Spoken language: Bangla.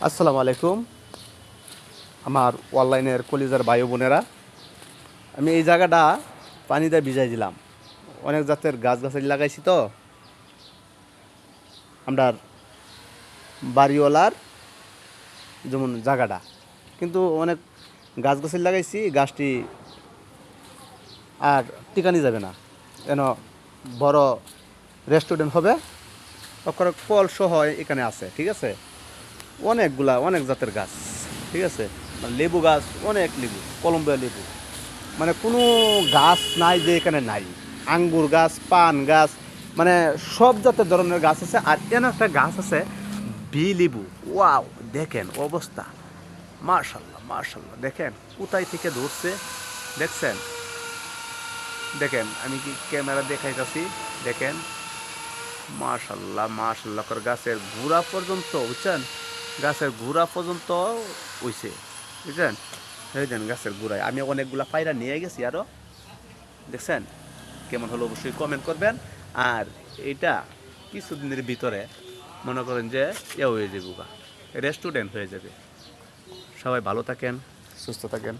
আসসালামু আলাইকুম আমার অনলাইনের কলিজার ভাই বোনেরা। আমি এই জায়গাটা পানিতে ভিজাই দিলাম। অনেক জাতের গাছগাছালি লাগাইছি তো আমরা বাড়িওয়ালার যেমন জায়গাটা, কিন্তু অনেক গাছগাছালি লাগাইছি, গাছটি আর টিকানি যাবে না। যেন বড় রেস্টুরেন্ট হবে, ওখানে কল সহ এখানে আছে, ঠিক আছে। অনেক জাতের গাছ, ঠিক আছে। মানে লেবু গাছ, অনেক লেবু, কলম্বিয়া লেবু, মানে কোনো গাছ নাই যে এখানে নাই। আঙ্গুর গাছ, পান গাছ, মানে সব জাতের ধরনের গাছ আছে। আর এখানে একটা গাছ আছে বি লেবু। ওয়াও, দেখেন অবস্থা, মার্শাল্লাহ মার্শাল্লাহ। দেখেন কোথায় থেকে ধরছে, দেখছেন? দেখেন, আমি কি ক্যামেরা দেখাইতেছি, দেখেন মার্শাল্লাহ মার্শাল্লাহ করে গাছের গুড়া পর্যন্ত, বুঝছেন? গাছের গুড়া পর্যন্ত হইছে, বুঝছেন? এই দেন গাছের গুড়ায় আমি অনেকগুলা পায়রা নিয়ে গেছি আরও, দেখছেন? কেমন হলো অবশ্যই কমেন্ট করবেন। আর এটা কিছুদিনের ভিতরে মনে করেন যে হয়ে যাবে, রেস্টুরেন্ট হয়ে যাবে। সবাই ভালো থাকেন, সুস্থ থাকেন।